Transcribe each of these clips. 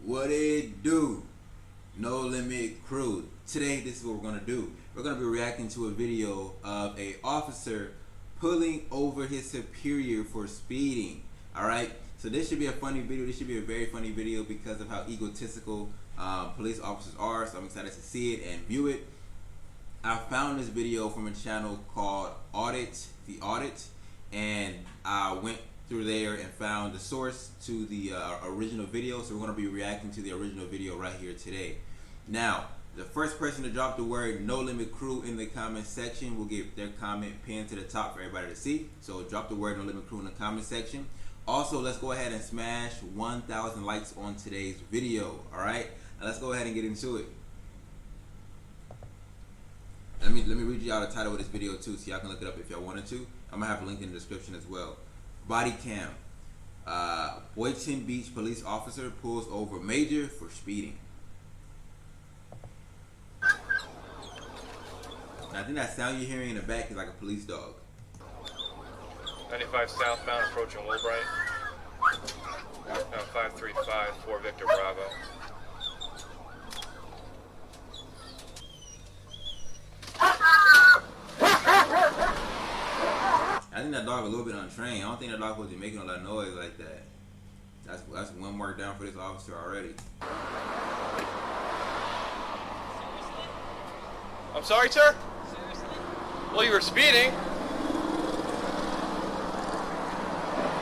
What it do? No Limit Crew. Today, this is what we're gonna do. We're gonna be reacting to a video of a officer pulling over his superior for speeding. All right. So this should be a funny video. This should be a very funny video because of how egotistical police officers are. So I'm excited to see it and view it. I found this video from a channel called Audit, the Audit, and I went through there and found the source to the original video. So we're going to be reacting to the original video right here today. Now, the first person to drop the word No Limit Crew in the comment section will get their comment pinned to the top for everybody to see. So drop the word No Limit Crew in the comment section. Also, let's go ahead and smash 1,000 likes on today's video. All right, now let's go ahead and get into it. Let me read you out the title of this video too, so y'all can look it up if y'all wanted to. I'm gonna have a link in the description as well. Body cam. Boynton Beach police officer pulls over major for speeding. Now, I think that sound you're hearing in the back is like a police dog. 95 southbound approaching Woolbright. 535 for Victor Bravo. I think that dog a little bit untrained. I don't think that dog was making a lot of noise like that. That's one mark down for this officer already. I'm sorry, sir? Seriously? Well, you were speeding.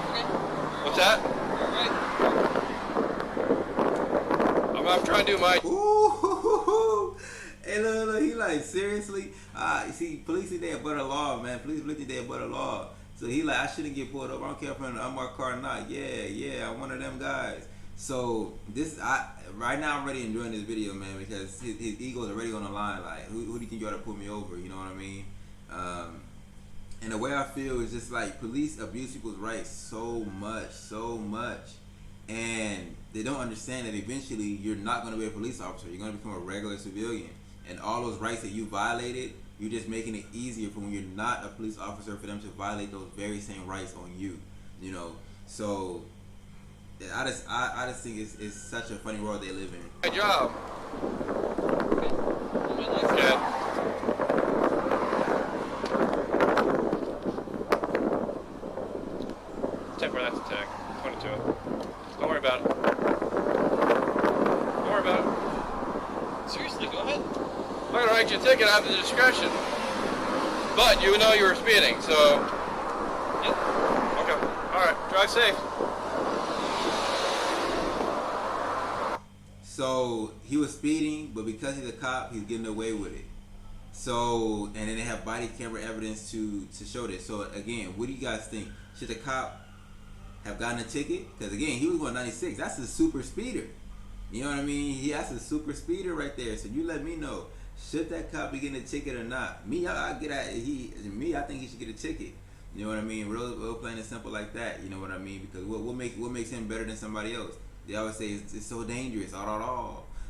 Okay. What's that? I'm trying to do my... Ooh, hey, look, he like, seriously? You see, police think they above the law, man. Police think they above the law. So he like, I shouldn't get pulled over. I don't care if I'm in an unmarked car or not. Yeah, I'm one of them guys. So right now I'm already enjoying this video, man, because his ego is already on the line. Like, who do you think you ought to pull me over? You know what I mean? And the way I feel is just like police abuse people's rights so much. And they don't understand that eventually you're not going to be a police officer. You're going to become a regular civilian. And all those rights that you violated, you're just making it easier for when you're not a police officer for them to violate those very same rights on you. You know, so I just think it's such a funny world they live in. Good job. Good. 10 for that's a tag. 22. Don't worry about it. Don't worry about it. Seriously, go ahead. I'm going to write you a ticket out of the discretion. But you know you were speeding, so... Yeah. Okay. Alright, drive safe. So he was speeding, but because he's a cop, he's getting away with it. So, and then they have body camera evidence to show this. So again, what do you guys think? Should the cop have gotten a ticket? Because again, he was going 96. That's a super speeder. You know what I mean? That's a super speeder right there. So you let me know. Should that cop be getting a ticket or not? Me, I think he should get a ticket. You know what I mean? Real plain and simple like that. You know what I mean? Because what makes him better than somebody else? They always say it's so dangerous.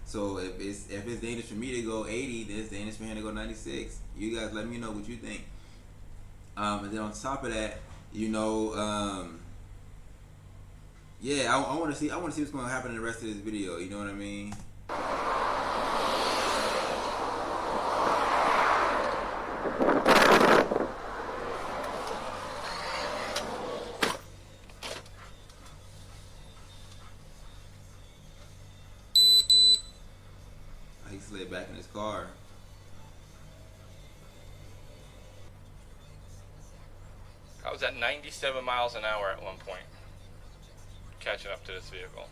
So if it's dangerous for me to go 80, then it's dangerous for him to go 96. You guys let me know what you think. And then on top of that, you know, yeah, I want to see what's going to happen in the rest of this video. You know what I mean? He slid back in his car. I was at 97 miles an hour at one point, catching up to this vehicle.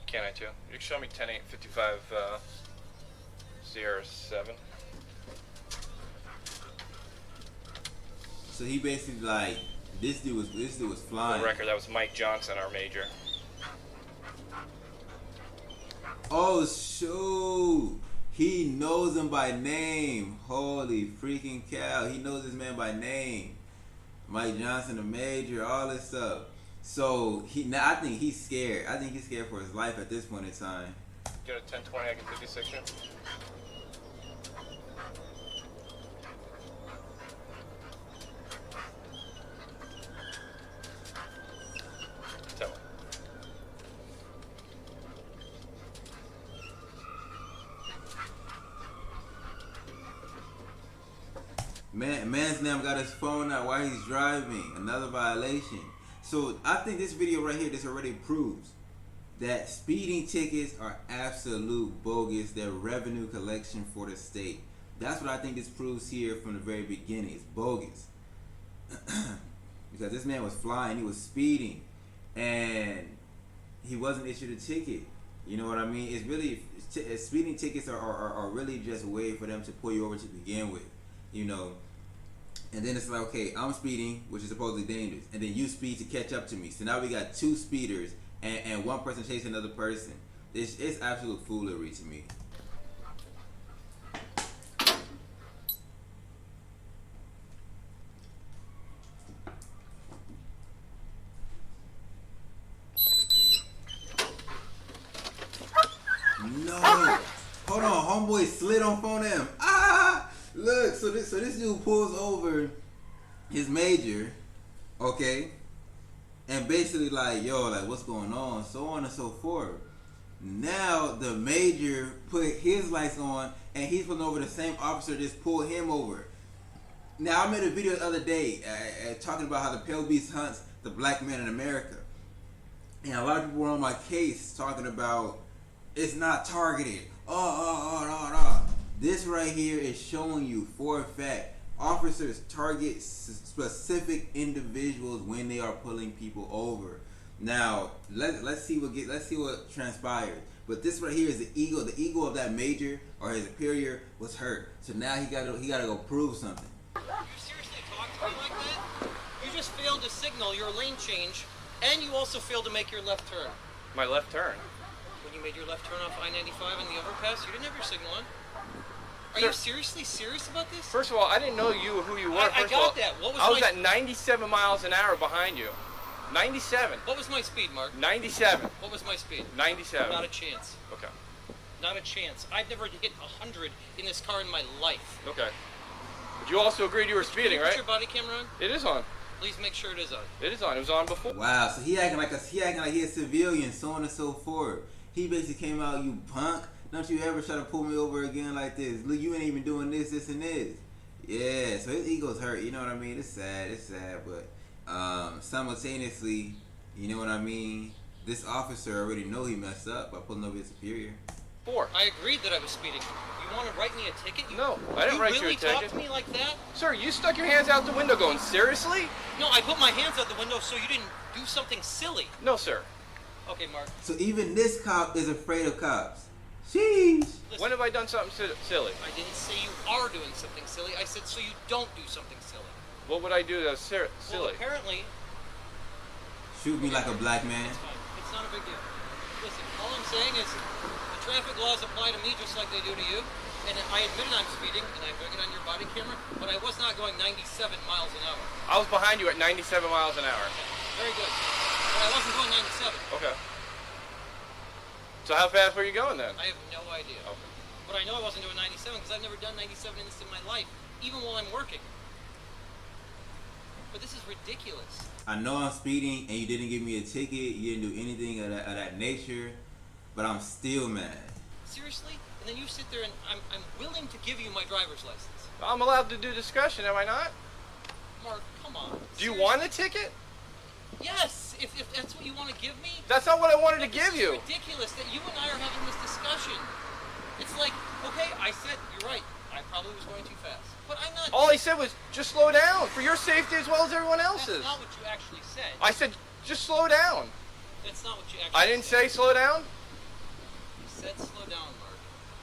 Can I too? You can show me 10-8-55 Sierra 7. So he basically like this dude was flying. For the record, that was Mike Johnson, our major. Oh shoot! He knows him by name. Holy freaking cow! He knows this man by name. Mike Johnson, the major, all this stuff. So I think he's scared. I think he's scared for his life at this point in time. Get a 1020, I can 56 you. Man's name got his phone out while he's driving. Another violation. So I think this video right here, this already proves that speeding tickets are absolute bogus. They're revenue collection for the state. That's what I think this proves here from the very beginning. It's bogus. Because this man was flying, he was speeding, and he wasn't issued a ticket. You know what I mean? It's really, speeding tickets are really just a way for them to pull you over to begin with. You know, and then it's like, okay, I'm speeding, which is supposedly dangerous, and then you speed to catch up to me. So now we got two speeders, and one person chasing another person. It's absolute foolery to me. No, hold on, homeboy slid on phone him. Ah, look, so this dude pulls over his major, okay, and basically like, yo, like what's going on, so on and so forth. Now the major put his lights on, and he's pulling over the same officer just pulled him over. Now I made a video the other day talking about how the pale beast hunts the black man in America, and a lot of people were on my case talking about it's not targeted. This right here is showing you for a fact officers target specific individuals when they are pulling people over. Now let's see what transpires. But this right here is the ego. The ego of that major or his superior was hurt. So now he gotta go prove something. You seriously talk to me like that? You just failed to signal your lane change, and you also failed to make your left turn. My left turn. When you made your left turn off I-95 in the overpass, you didn't have your signal on. Are you seriously serious about this? First of all, I didn't know who you were. I got that. What was I was at 97 miles an hour behind you. 97. What was my speed, Mark? 97. What was my speed? 97. Not a chance. Okay. Not a chance. I've never hit 100 in this car in my life. Okay. But you also agreed you were speeding, right? Is your body camera on? It is on. Please make sure it is on. It is on. It was on before. Wow, so he acting like he's a civilian, so on and so forth. He basically came out, you punk. Don't you ever try to pull me over again like this. Look, you ain't even doing this, and this. Yeah, so his ego's hurt, you know what I mean? It's sad, but simultaneously, you know what I mean? This officer already know he messed up by pulling over his superior. I agreed that I was speeding. You want to write me a ticket? No, I didn't write you a ticket. You really talk to me like that? Sir, you stuck your hands out the window going, seriously? No, I put my hands out the window so you didn't do something silly. No, sir. Okay, Mark. So even this cop is afraid of cops. Sheesh. Listen, When have I done something silly? I didn't say you are doing something silly. I said so you don't do something silly. What would I do that's silly? Well, apparently, Shoot me like a black man. it's fine. It's not a big deal. Listen, all I'm saying is the traffic laws apply to me just like they do to you. And I admit I'm speeding, and I'm doing it on your body camera, but I was not going 97 miles an hour. I was behind you at 97 miles an hour. Very good. But I wasn't going 97. Okay. So how fast were you going then? I have no idea. Okay. But I know I wasn't doing 97 because I've never done 97 in this in my life, even while I'm working. But this is ridiculous. I know I'm speeding and you didn't give me a ticket, you didn't do anything of that nature, but I'm still mad. Seriously? And then you sit there and I'm willing to give you my driver's license. I'm allowed to do discussion, am I not? Mark, come on. Do you want a ticket? Yes, if that's what you want to give me. That's not what I wanted to This give is you. ridiculous that you and I are having this discussion. It's like, okay, I said, you're right. I probably was going too fast. But I'm not. All I said was, just slow down, for your safety as well as everyone else's. That's not what you actually said. I said, just slow down. That's not what you actually said. I didn't say slow down? You said slow down, Mark.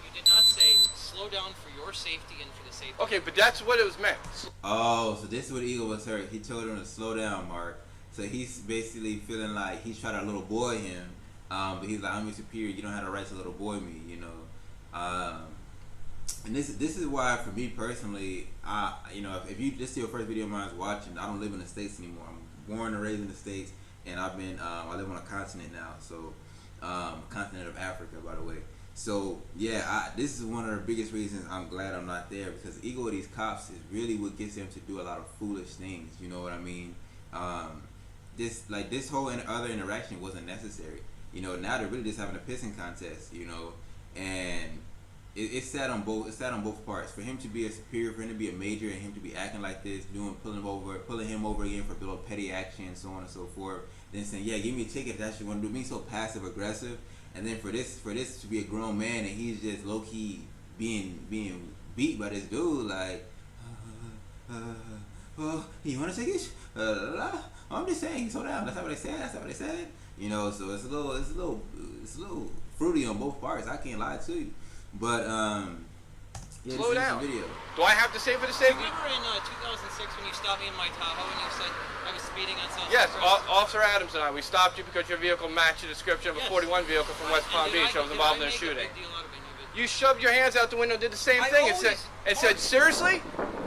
You did not say slow down for your safety and for the safety. Okay, but that's what it was meant. Oh, so this is what Eagle was hurt. He told him to slow down, Mark. So he's basically feeling like he's trying to little boy him. But he's like, I'm your superior. You don't have the right to little boy me, you know. And this is why, for me personally, if you this is your first video of mine is watching, I don't live in the States anymore. I'm born and raised in the States, and I live on a continent now. So, continent of Africa, by the way. So yeah, this is one of the biggest reasons I'm glad I'm not there, because the ego of these cops is really what gets them to do a lot of foolish things. You know what I mean? This whole other interaction wasn't necessary. You know, now they're really just having a pissing contest. You know, and it's sad on both. It's sad on both parts. For him to be a superior, for him to be a major, and him to be acting like this, pulling him over again for little petty action, so on and so forth. Then saying, "Yeah, give me a ticket." If that's what you want to do. Being so passive aggressive, and then for this to be a grown man and he's just low key being beat by this dude, like, oh, you want a ticket? I'm just saying, slow down. That's not what they said. That's not what they said. You know, so it's a little fruity on both parts. I can't lie to you. But yeah, slow down. Video. Do I have to say for the sake? Remember in 2006 when you stopped me in my Tahoe and you said I was speeding on South? Yes, Officer Adams and I. We stopped you because your vehicle matched the description of a 41 vehicle from West Palm Beach that was involved in a shooting. You shoved your hands out the window, did the same thing, and said, "Seriously?"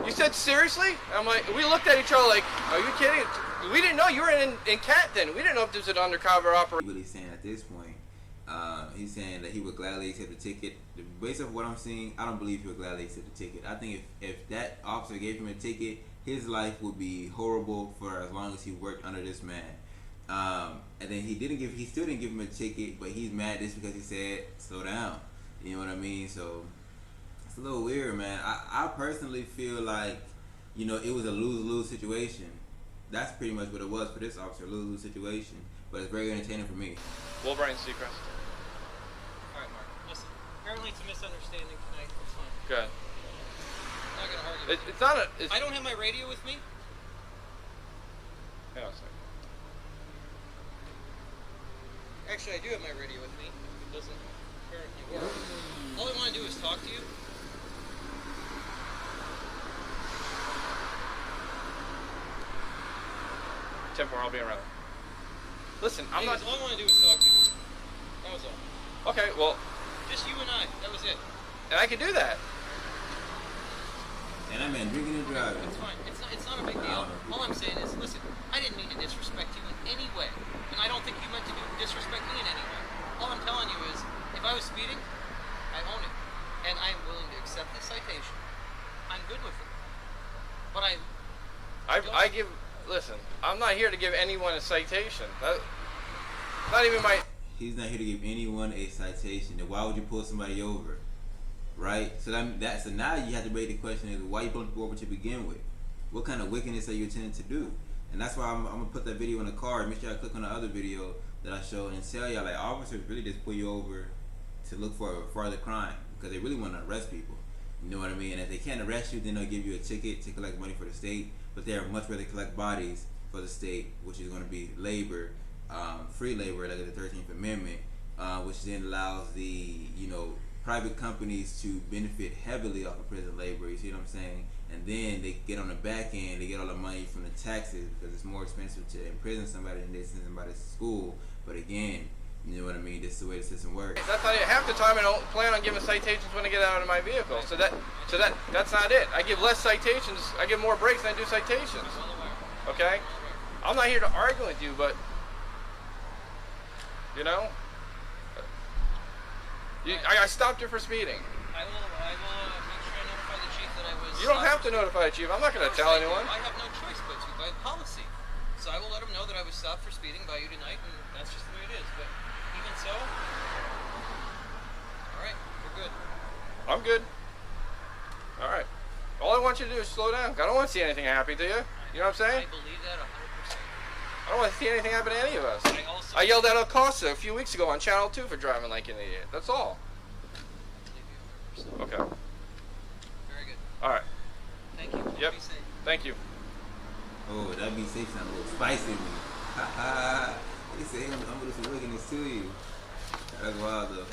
You said, "Seriously?" I'm like, we looked at each other like, "Are you kidding?" We didn't know you were in Canton. We didn't know if this was an undercover operation. Really saying at this point, he's saying that he would gladly accept the ticket. Based off what I'm seeing, I don't believe he would gladly accept the ticket. I think if that officer gave him a ticket, his life would be horrible for as long as he worked under this man. And then he still didn't give him a ticket, but he's mad just because he said, "Slow down." You know what I mean? So it's a little weird, man. I personally feel like, you know, it was a lose-lose situation. That's pretty much what it was for this officer, a lose-lose situation. But it's very entertaining for me. Wolverine Seacrest. Alright, Mark, listen. Apparently it's a misunderstanding tonight. It's fine. Good. I'm not gonna argue with you. It's not a... I don't have my radio with me. Hang on a second. Actually, I do have my radio with me. It doesn't apparently work. All I want to do is talk to you. Temper, I'll be around. Listen, I'm Anyways, not... all I want to do is talk to you. That was all. Okay, well... Just you and I. That was it. And I can do that. And that man drinking and driving. It's fine. It's not a big deal. All I'm saying is, listen, I didn't mean to disrespect you in any way. And I don't think you meant to disrespect me in any way. All I'm telling you is, if I was speeding, I own it. And I'm willing to accept this citation. I'm good with it. But I give... Listen, I'm not here to give anyone a citation. Not even my... He's not here to give anyone a citation. Then why would you pull somebody over? Right? So so now you have to raise the question is, why you pulling people over to begin with? What kind of wickedness are you intending to do? And that's why I'm going to put that video in the card. Make sure I click on the other video that I showed and tell y'all, like, officers really just pull you over to look for a further crime because they really want to arrest people. You know what I mean? And if they can't arrest you, then they'll give you a ticket to collect money for the state. But they're much rather collect bodies for the state, which is going to be labor, free labor, like the 13th Amendment, which then allows the, you know, private companies to benefit heavily off of prison labor. You see what I'm saying? And then they get on the back end, they get all the money from the taxes because it's more expensive to imprison somebody than they send somebody to school. But again, you know what I mean? This is the way the system works. That's not it. Half the time I don't plan on giving citations when I get out of my vehicle. So that's not it. I give less citations. I give more breaks than I do citations. Okay? I'm not here to argue with you, but you know, I stopped you for speeding. I will make sure I notify the chief that I was... You don't have to notify the chief. I'm not going to tell anyone. I have no choice but to, by policy. So I will let him know that I was stopped for speeding by you tonight, and that's just the way it is. But even so, all right, we're good. I'm good. All right. All I want you to do is slow down. I don't want to see anything happen to you. You know what I'm saying? I believe that 100%. I don't want to see anything happen to any of us. I yelled at Acosta a few weeks ago on Channel 2 for driving like an idiot. That's all. I believe you 100%. Okay. Very good. All right. Thank you. Yep. Be safe. Thank you. Oh, that be safe sound a little spicy to me. Ha ha. They say I'm gonna do some wickedness to you. That's wild though.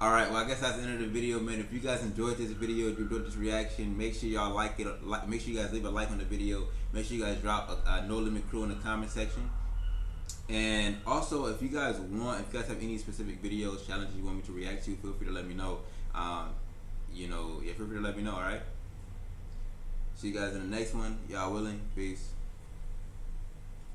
Alright, well I guess that's the end of the video, man. If you guys enjoyed this video, if you enjoyed this reaction, make sure y'all like it. Make sure you guys leave a like on the video. Make sure you guys drop a No Limit Crew in the comment section. And also, if you guys have any specific videos, challenges you want me to react to, feel free to let me know. You know, yeah, feel free to let me know, alright? See you guys in the next one. Y'all willing? Peace.